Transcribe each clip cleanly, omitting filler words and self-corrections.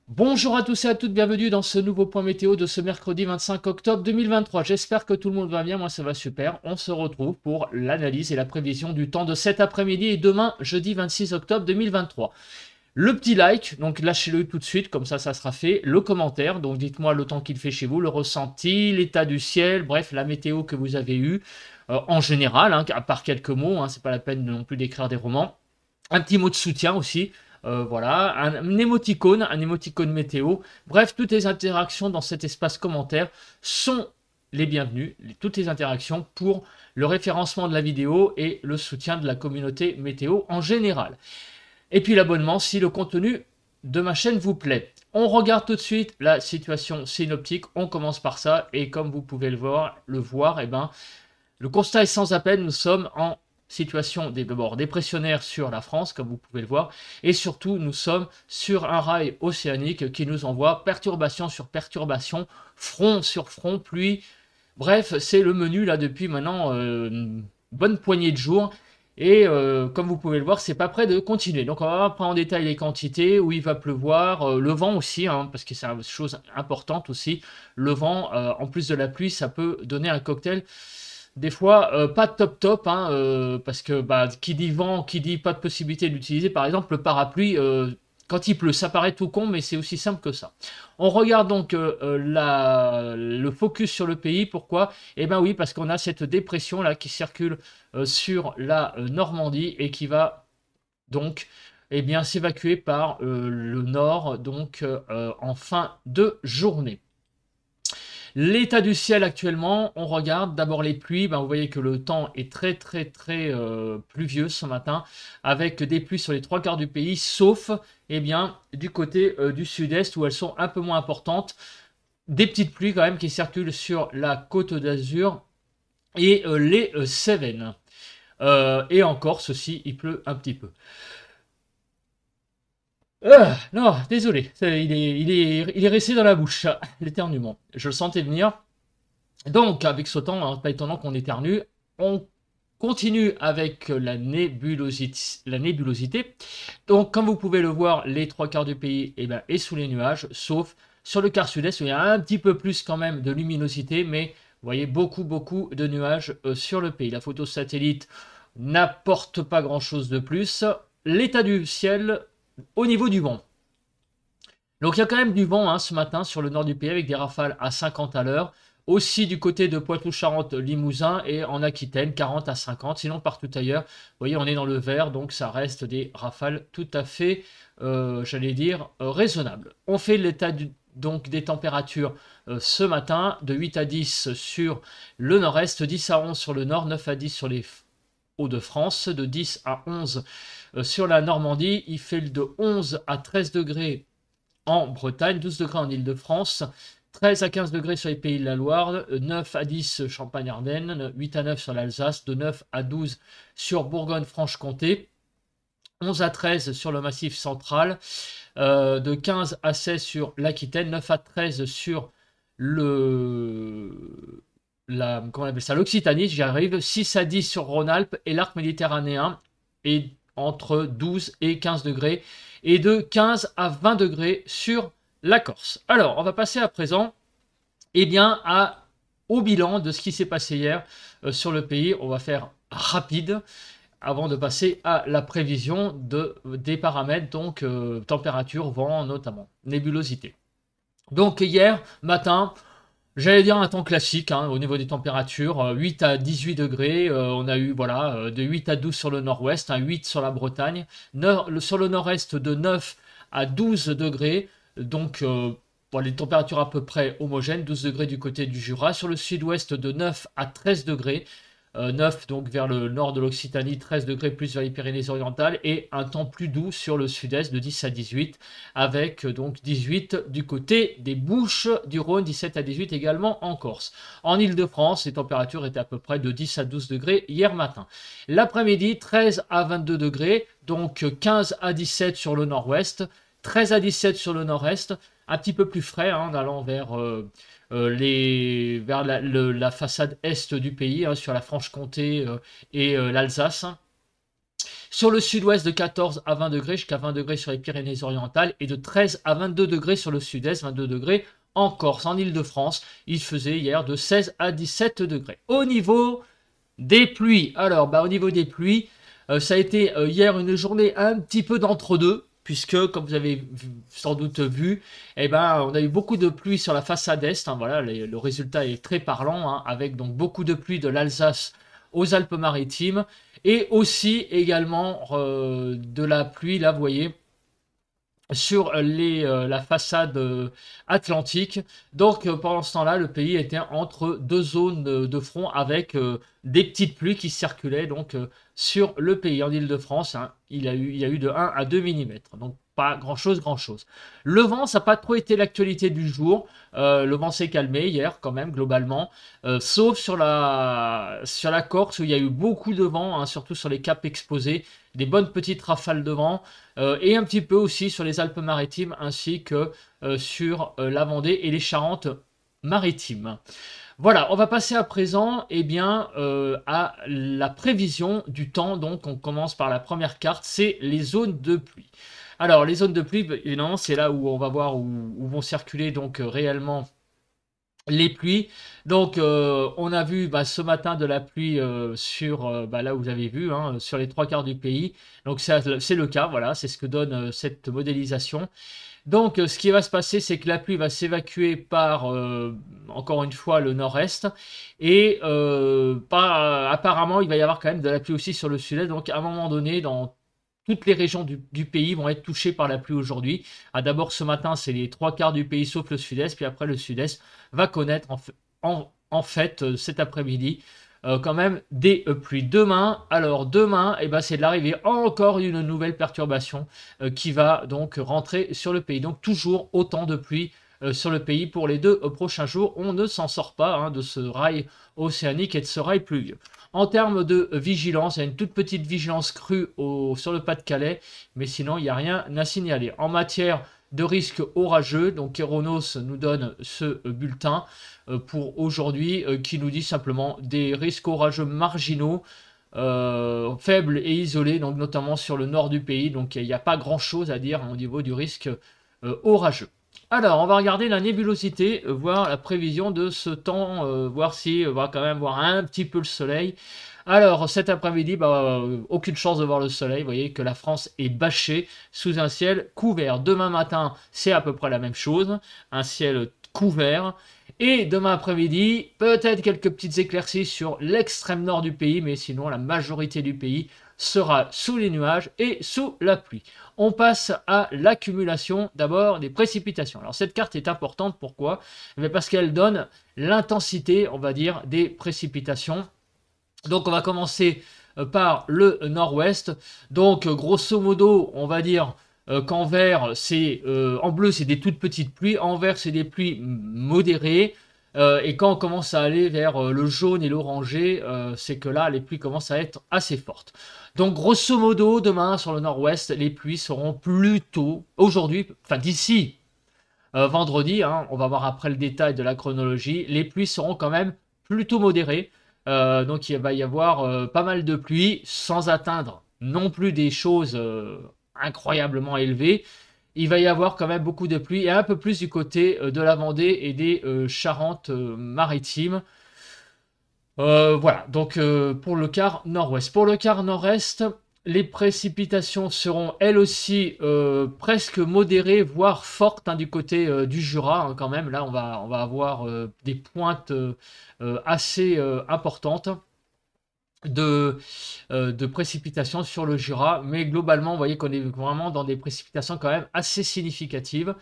Bonjour à tous et à toutes, bienvenue dans ce nouveau point météo de ce mercredi 25 octobre 2023. J'espère que tout le monde va bien, moi ça va super. On se retrouve pour l'analyse et la prévision du temps de cet après-midi et demain, jeudi 26 octobre 2023. Le petit like, donc lâchez-le tout de suite, comme ça sera fait. Le commentaire, donc dites-moi le temps qu'il fait chez vous, le ressenti, l'état du ciel, bref, la météo que vous avez eue en général, hein, à part quelques mots, hein, c'est pas la peine non plus d'écrire des romans. Un petit mot de soutien aussi. Voilà, un émoticône météo. Bref, toutes les interactions dans cet espace commentaire sont les bienvenues, toutes les interactions pour le référencement de la vidéo et le soutien de la communauté météo en général. Et puis l'abonnement si le contenu de ma chaîne vous plaît. On regarde tout de suite la situation synoptique, on commence par ça, et comme vous pouvez le voir, le constat est sans appel, nous sommes en situation d'abord dépressionnaire sur la France, comme vous pouvez le voir, et surtout nous sommes sur un rail océanique qui nous envoie perturbation sur perturbation, front sur front, pluie. Bref, c'est le menu là depuis maintenant une bonne poignée de jours. Et comme vous pouvez le voir, c'est pas prêt de continuer. Donc on va voir en détail les quantités, où il va pleuvoir, le vent aussi, hein, parce que c'est une chose importante aussi. Le vent, en plus de la pluie, ça peut donner un cocktail des fois pas top top, hein, parce que qui dit vent, qui dit pas de possibilité d'utiliser par exemple le parapluie quand il pleut. Ça paraît tout con, mais c'est aussi simple que ça. On regarde donc le focus sur le pays. Pourquoi? Eh bien oui, parce qu'on a cette dépression là qui circule sur la Normandie et qui va donc s'évacuer par le nord donc en fin de journée. L'état du ciel actuellement, on regarde d'abord les pluies. Vous voyez que le temps est très pluvieux ce matin, avec des pluies sur les trois quarts du pays, sauf du côté du sud-est où elles sont un peu moins importantes. Des petites pluies quand même qui circulent sur la côte d'Azur et les Cévennes. Et en Corse aussi, il pleut un petit peu. Non, désolé, il est resté dans la bouche, l'éternuement. Je le sentais venir. Donc, avec ce temps, hein, pas étonnant qu'on éternue. On continue avec la nébulosité. Donc, comme vous pouvez le voir, les trois quarts du pays est sous les nuages, sauf sur le quart sud-est où il y a un petit peu plus quand même de luminosité, mais vous voyez beaucoup de nuages sur le pays. La photo satellite n'apporte pas grand-chose de plus. L'état du ciel au niveau du vent. Donc il y a quand même du vent ce matin sur le nord du pays avec des rafales à 50 à l'heure. Aussi du côté de Poitou-Charentes, Limousin et en Aquitaine, 40 à 50. Sinon partout ailleurs, vous voyez, on est dans le vert, donc ça reste des rafales tout à fait, raisonnables. On fait l'état donc des températures ce matin, de 8 à 10 sur le nord-est, 10 à 11 sur le nord, 9 à 10 sur les Hauts-de-France, de 10 à 11 sur la Normandie. Il fait de 11 à 13 degrés en Bretagne, 12 degrés en Île-de-France, 13 à 15 degrés sur les Pays de la Loire, 9 à 10 Champagne-Ardenne, 8 à 9 sur l'Alsace, de 9 à 12 sur Bourgogne-Franche-Comté, 11 à 13 sur le Massif central, de 15 à 16 sur l'Aquitaine, 9 à 13 sur l'Occitanie, j'y arrive, 6 à 10 sur Rhône-Alpes et l'arc méditerranéen, et entre 12 et 15 degrés, et de 15 à 20 degrés sur la Corse. Alors, on va passer à présent au bilan de ce qui s'est passé hier sur le pays. On va faire rapide avant de passer à la prévision des paramètres, donc température, vent notamment, nébulosité. Donc hier matin, j'allais dire un temps classique au niveau des températures, 8 à 18 degrés, on a eu de 8 à 12 sur le nord-ouest, 8 sur la Bretagne, sur le nord-est de 9 à 12 degrés, donc les températures à peu près homogènes, 12 degrés du côté du Jura, sur le sud-ouest de 9 à 13 degrés, 9 donc vers le nord de l'Occitanie, 13 degrés plus vers les Pyrénées-Orientales, et un temps plus doux sur le sud-est de 10 à 18, avec donc 18 du côté des Bouches du Rhône, 17 à 18 également en Corse. En Île-de-France, les températures étaient à peu près de 10 à 12 degrés hier matin. L'après-midi, 13 à 22 degrés, donc 15 à 17 sur le nord-ouest, 13 à 17 sur le nord-est, un petit peu plus frais en allant vers la façade est du pays, sur la Franche-Comté et l'Alsace. Sur le sud-ouest, de 14 à 20 degrés, jusqu'à 20 degrés sur les Pyrénées-Orientales, et de 13 à 22 degrés sur le sud-est, 22 degrés en Corse. En Île-de-France, il faisait hier de 16 à 17 degrés. Au niveau des pluies, alors au niveau des pluies, ça a été hier une journée un petit peu d'entre-deux, puisque, comme vous avez sans doute vu, on a eu beaucoup de pluie sur la façade est. Voilà, le résultat est très parlant, avec donc beaucoup de pluie de l'Alsace aux Alpes-Maritimes, et aussi également de la pluie, là, vous voyez, sur la façade atlantique. Donc pendant ce temps-là, le pays était entre deux zones de front avec des petites pluies qui circulaient donc sur le pays. En Île-de-France, il y a eu de 1 à 2 mm. Donc pas grand-chose. Le vent, ça n'a pas trop été l'actualité du jour. Le vent s'est calmé hier quand même, globalement. Sauf sur la Corse où il y a eu beaucoup de vent, surtout sur les caps exposés. Des bonnes petites rafales de vent. Et un petit peu aussi sur les Alpes-Maritimes ainsi que sur la Vendée et les Charentes-Maritimes. Voilà, on va passer à présent à la prévision du temps. Donc on commence par la première carte, c'est les zones de pluie. Alors les zones de pluie, évidemment, c'est là où on va voir où vont circuler donc réellement les pluies. Donc on a vu ce matin de la pluie sur là où vous avez vu, sur les 3/4 du pays. Donc c'est le cas, voilà, c'est ce que donne cette modélisation. Donc ce qui va se passer, c'est que la pluie va s'évacuer par encore une fois le nord-est, et apparemment il va y avoir quand même de la pluie aussi sur le sud-est. Donc à un moment donné, dans toutes les régions du pays vont être touchées par la pluie aujourd'hui. D'abord ce matin, c'est les 3/4 du pays sauf le sud-est, puis après le sud-est va connaître en fait cet après-midi quand même des pluies. Demain, c'est de l'arrivée encore d'une nouvelle perturbation qui va donc rentrer sur le pays. Donc toujours autant de pluie sur le pays pour les 2 prochains jours. On ne s'en sort pas de ce rail océanique et de ce rail pluvieux. En termes de vigilance, il y a une toute petite vigilance crue sur le Pas-de-Calais, mais sinon il n'y a rien à signaler. En matière de risque orageux, donc Aeronos nous donne ce bulletin pour aujourd'hui qui nous dit simplement des risques orageux marginaux, faibles et isolés, donc notamment sur le nord du pays. Donc il n'y a pas grand chose à dire au niveau du risque orageux. Alors, on va regarder la nébulosité, voir la prévision de ce temps, voir si on va quand même voir un petit peu le soleil. Alors, cet après-midi, aucune chance de voir le soleil. Vous voyez que la France est bâchée sous un ciel couvert. Demain matin, c'est à peu près la même chose, un ciel couvert. Et demain après-midi, peut-être quelques petites éclaircies sur l'extrême nord du pays, mais sinon, la majorité du pays sera sous les nuages et sous la pluie. On passe à l'accumulation d'abord des précipitations. Alors cette carte est importante, pourquoi? Parce qu'elle donne l'intensité, on va dire, des précipitations. Donc on va commencer par le nord-ouest. Donc grosso modo, on va dire qu'en vert, en bleu, c'est des toutes petites pluies. En vert, c'est des pluies modérées. Et quand on commence à aller vers le jaune et l'orangé, c'est que là, les pluies commencent à être assez fortes. Donc, grosso modo, demain, sur le nord-ouest, les pluies seront plutôt, aujourd'hui, enfin d'ici vendredi, on va voir après le détail de la chronologie, les pluies seront quand même plutôt modérées. Donc, il va y avoir pas mal de pluies, sans atteindre non plus des choses incroyablement élevées. Il va y avoir quand même beaucoup de pluie et un peu plus du côté de la Vendée et des Charentes-Maritimes. Voilà, donc pour le quart nord-ouest. Pour le quart nord-est, les précipitations seront elles aussi presque modérées, voire fortes du côté du Jura quand même. Là, on va avoir des pointes assez importantes de précipitations sur le Jura, mais globalement, vous voyez qu'on est vraiment dans des précipitations quand même assez significatives.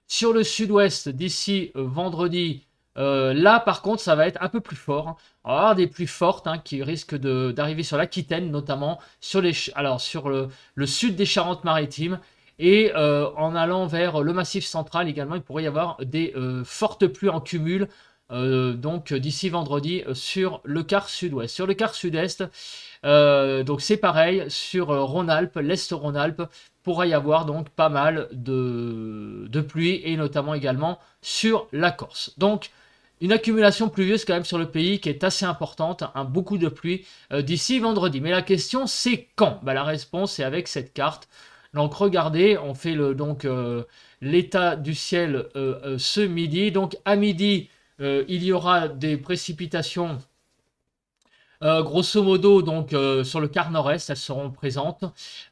Sur le sud-ouest, d'ici vendredi, là par contre, ça va être un peu plus fort. On va avoir des pluies fortes qui risquent d'arriver sur l'Aquitaine, notamment sur le sud des Charentes-Maritimes. Et en allant vers le Massif central également, il pourrait y avoir des fortes pluies en cumul. Donc d'ici vendredi sur le quart sud-ouest. Sur le quart sud-est, donc c'est pareil, sur Rhône-Alpes, l'Est Rhône-Alpes, pourra y avoir donc pas mal de pluie, et notamment également sur la Corse. Donc une accumulation pluvieuse quand même sur le pays qui est assez importante, hein, beaucoup de pluie d'ici vendredi. Mais la question c'est quand? Bah, la réponse est avec cette carte. Donc regardez, on fait l'état du ciel ce midi. Donc à midi, il y aura des précipitations. Grosso modo, donc sur le quart nord-est, elles seront présentes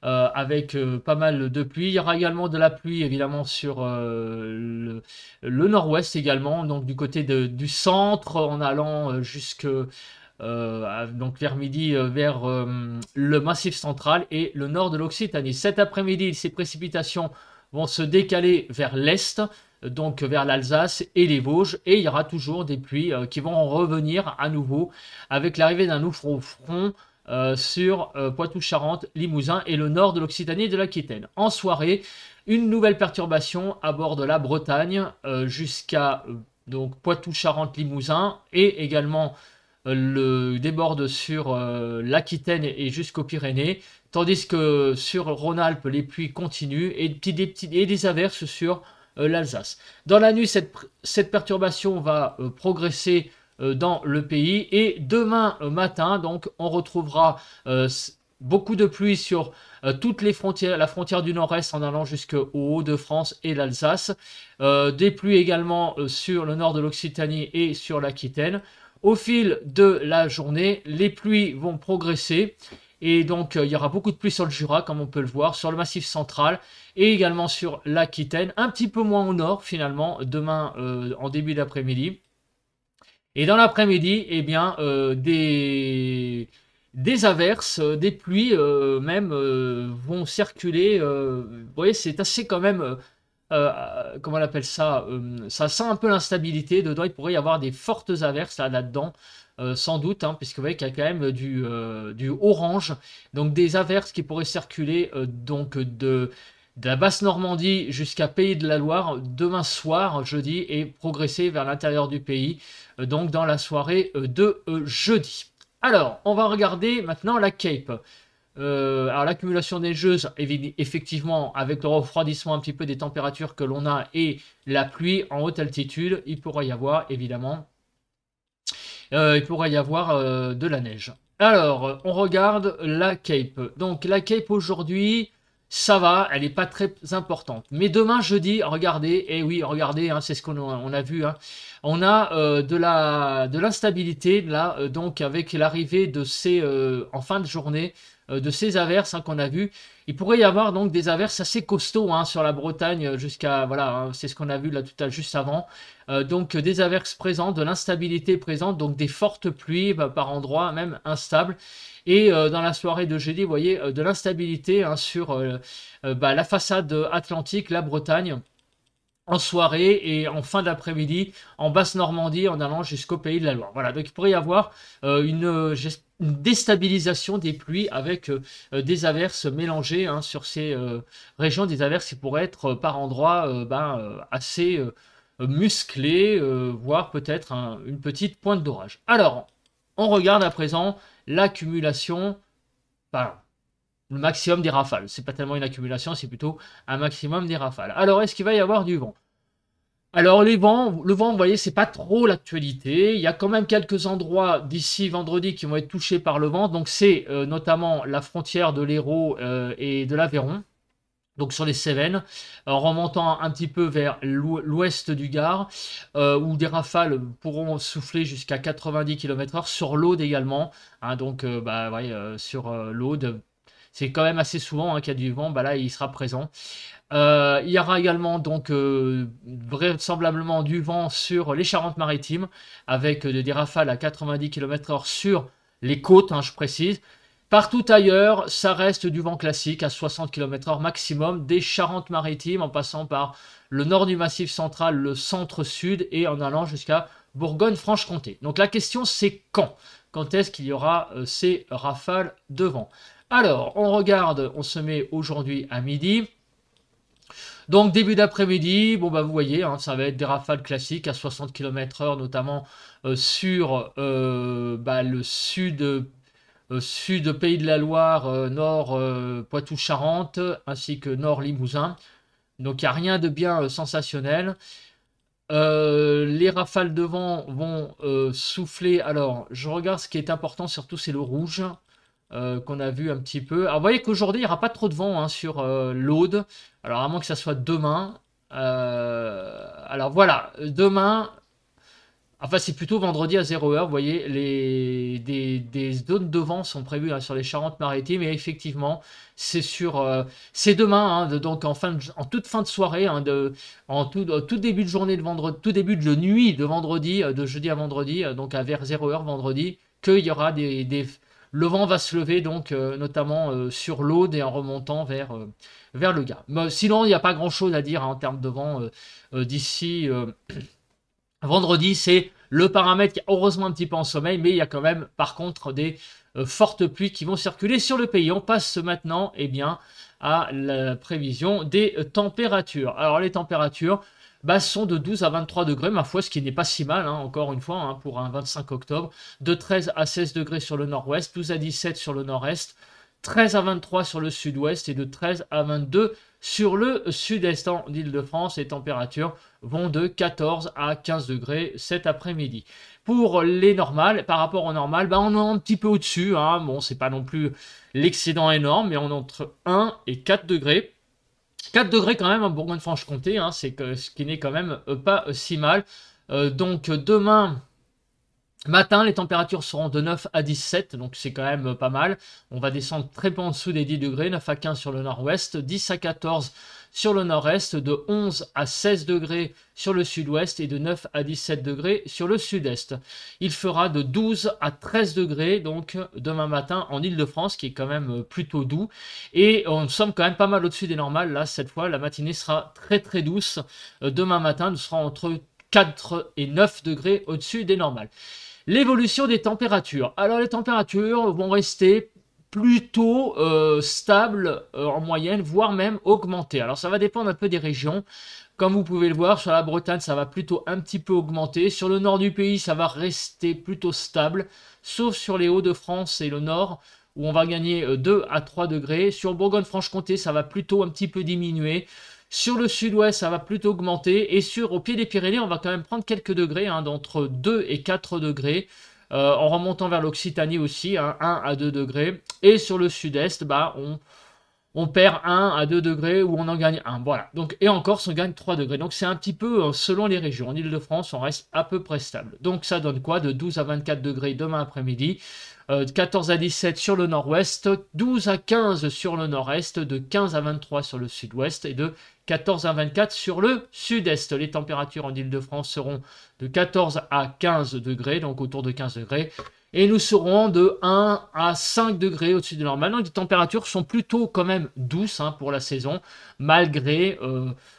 avec pas mal de pluie. Il y aura également de la pluie évidemment sur le nord-ouest également, donc du côté du centre, en allant jusque donc vers midi vers le Massif central et le nord de l'Occitanie. Cet après-midi, ces précipitations vont se décaler vers l'est, donc vers l'Alsace et les Vosges, et il y aura toujours des pluies qui vont revenir à nouveau avec l'arrivée d'un nouveau front sur Poitou-Charentes, Limousin et le nord de l'Occitanie et de l'Aquitaine. En soirée, une nouvelle perturbation à bord de la Bretagne jusqu'à donc Poitou-Charentes, Limousin et également le déborde sur l'Aquitaine et jusqu'aux Pyrénées, tandis que sur Rhône-Alpes, les pluies continuent et des averses sur l'Alsace. Dans la nuit, cette perturbation va progresser dans le pays et demain matin, donc, on retrouvera beaucoup de pluie sur toutes les frontières, la frontière du nord-est en allant jusqu'au Hauts-de-France et l'Alsace, des pluies également sur le nord de l'Occitanie et sur l'Aquitaine. Au fil de la journée, les pluies vont progresser et donc il y aura beaucoup de pluie sur le Jura, comme on peut le voir, sur le Massif central et également sur l'Aquitaine, un petit peu moins au nord finalement, demain en début d'après-midi. Et dans l'après-midi, eh bien, des averses, des pluies même vont circuler. Vous voyez, c'est assez quand même comment on appelle ça, ça sent un peu l'instabilité dedans. Il pourrait y avoir des fortes averses là-dedans, sans doute, hein, puisque vous voyez qu'il y a quand même du orange, donc des averses qui pourraient circuler donc de la basse Normandie jusqu'à Pays de la Loire demain soir, jeudi, et progresser vers l'intérieur du pays, donc dans la soirée de jeudi. Alors, on va regarder maintenant la Cape. Alors l'accumulation neigeuse, effectivement, avec le refroidissement un petit peu des températures que l'on a et la pluie en haute altitude, il pourrait y avoir évidemment de la neige. Alors, on regarde la Cape. Donc la Cape aujourd'hui, ça va, elle n'est pas très importante. Mais demain jeudi, regardez, et oui, regardez, hein, c'est ce qu'on a vu, hein, on a de l'instabilité là, donc avec l'arrivée de ces en fin de journée de ces averses hein, qu'on a vu. Il pourrait y avoir donc des averses assez costauds hein, sur la Bretagne jusqu'à voilà, hein, c'est ce qu'on a vu là tout à juste avant. Donc des averses présentes, de l'instabilité présente, donc des fortes pluies par endroits même instables. Et dans la soirée de jeudi, vous voyez de l'instabilité hein, sur la façade atlantique, la Bretagne, en soirée et en fin d'après-midi en Basse-Normandie en allant jusqu'au Pays de la Loire. Voilà, donc il pourrait y avoir une déstabilisation des pluies avec des averses mélangées hein, sur ces régions, des averses qui pourraient être par endroits assez musclées, voire peut-être une petite pointe d'orage. Alors, on regarde à présent l'accumulation, le maximum des rafales. C'est pas tellement une accumulation, c'est plutôt un maximum des rafales. Alors, est-ce qu'il va y avoir du vent? Alors, le vent, vous voyez, c'est pas trop l'actualité. Il y a quand même quelques endroits d'ici vendredi qui vont être touchés par le vent. Donc, c'est notamment la frontière de l'Hérault et de l'Aveyron. Donc sur les Cévennes, en remontant un petit peu vers l'ouest du Gard, où des rafales pourront souffler jusqu'à 90 km/h, sur l'Aude également. Hein, donc sur l'Aude, c'est quand même assez souvent hein, qu'il y a du vent, là il sera présent. Il y aura également donc vraisemblablement du vent sur les Charentes-Maritimes, avec des rafales à 90 km/h sur les côtes, hein, je précise. Partout ailleurs, ça reste du vent classique à 60 km/h maximum, des Charentes-Maritimes en passant par le nord du Massif central, le centre-sud et en allant jusqu'à Bourgogne-Franche-Comté. Donc la question c'est quand? Quand est-ce qu'il y aura ces rafales de vent? Alors, on regarde, on se met aujourd'hui à midi. Donc début d'après-midi, vous voyez, hein, ça va être des rafales classiques à 60 km/h, notamment sur le sud Pays de la Loire, nord Poitou-Charentes, ainsi que nord Limousin. Donc il n'y a rien de bien sensationnel. Les rafales de vent vont souffler. Alors, je regarde ce qui est important, surtout c'est le rouge qu'on a vu un petit peu. Alors, vous voyez qu'aujourd'hui, il n'y aura pas trop de vent hein, sur l'Aude. Alors, à moins que ça soit demain. Alors, voilà, demain. Enfin, c'est plutôt vendredi à 0h. Vous voyez, des zones de vent sont prévues hein, sur les Charentes-Maritimes. Et effectivement, c'est demain, hein, donc en toute fin de soirée, hein, tout début de journée de vendredi, tout début de nuit de vendredi, de jeudi à vendredi, donc à vers 0h vendredi, qu'il y aura le vent va se lever, donc notamment sur l'Aude et en remontant vers le Gard. Mais, sinon, il n'y a pas grand-chose à dire hein, en termes de vent d'ici. Vendredi, c'est le paramètre qui est heureusement un petit peu en sommeil, mais il y a quand même, par contre, des fortes pluies qui vont circuler sur le pays. On passe maintenant, eh bien, à la prévision des températures. Alors, les températures sont de 12 à 23 degrés, ma foi, ce qui n'est pas si mal, hein, encore une fois, hein, pour un 25 octobre. De 13 à 16 degrés sur le nord-ouest, 12 à 17 sur le nord-est, 13 à 23 sur le sud-ouest et de 13 à 22 sur le sud-est en Île-de-France. Les températures vont de 14 à 15 degrés cet après-midi. Pour les normales, par rapport aux normales, on est un petit peu au-dessus. Hein. Bon, c'est pas non plus l'excédent énorme, mais on est entre 1 et 4 degrés. 4 degrés quand même en Bourgogne-Franche-Comté, hein, ce qui n'est quand même pas si mal. Donc demain matin, les températures seront de 9 à 17, donc c'est quand même pas mal. On va descendre très peu en dessous des 10 degrés, 9 à 15 sur le nord-ouest, 10 à 14 sur le nord-est, de 11 à 16 degrés sur le sud-ouest et de 9 à 17 degrés sur le sud-est. Il fera de 12 à 13 degrés donc demain matin en Île-de-France, qui est quand même plutôt doux. Et on sommes quand même pas mal au-dessus des normales. Là, cette fois, la matinée sera très très douce. Demain matin, nous serons entre 4 et 9 degrés au-dessus des normales. L'évolution des températures. Alors les températures vont rester plutôt stables en moyenne, voire même augmenter. Alors ça va dépendre un peu des régions. Comme vous pouvez le voir, sur la Bretagne, ça va plutôt un petit peu augmenter. Sur le nord du pays, ça va rester plutôt stable, sauf sur les Hauts-de-France et le nord, où on va gagner 2 à 3 degrés. Sur Bourgogne-Franche-Comté, ça va plutôt un petit peu diminuer. Sur le sud-ouest, ça va plutôt augmenter. Et au pied des Pyrénées, on va quand même prendre quelques degrés, hein, d'entre 2 et 4 degrés. En remontant vers l'Occitanie aussi, hein, 1 à 2 degrés. Et sur le sud-est, on perd 1 à 2 degrés ou on en gagne 1. Voilà. Donc, et en Corse, on gagne 3 degrés. Donc c'est un petit peu selon les régions. En Ile-de-France, on reste à peu près stable. Donc ça donne quoi? De 12 à 24 degrés demain après-midi. 14 à 17 sur le nord-ouest, 12 à 15 sur le nord-est, de 15 à 23 sur le sud-ouest et de 14 à 24 sur le sud-est. Les températures en Ile-de-France seront de 14 à 15 degrés, donc autour de 15 degrés. Et nous serons de 1 à 5 degrés au-dessus de normal. Donc les températures sont plutôt quand même douces hein, pour la saison. Malgré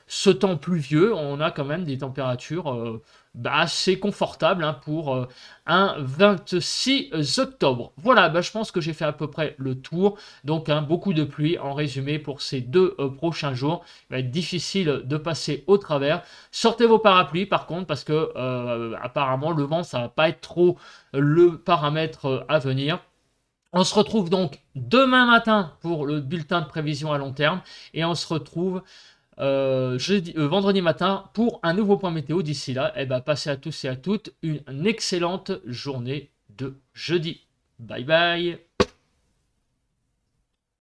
ce temps pluvieux, on a quand même des températures assez confortables hein, pour un 26 octobre. Voilà, je pense que j'ai fait à peu près le tour. Donc beaucoup de pluie en résumé pour ces 2 prochains jours. Il va être difficile de passer au travers. Sortez vos parapluies par contre parce que apparemment le vent ça va pas être trop le paramètre à venir. On se retrouve donc demain matin pour le bulletin de prévision à long terme et on se retrouve vendredi matin pour un nouveau point météo. D'ici là, passez à tous et à toutes une excellente journée de jeudi. Bye bye.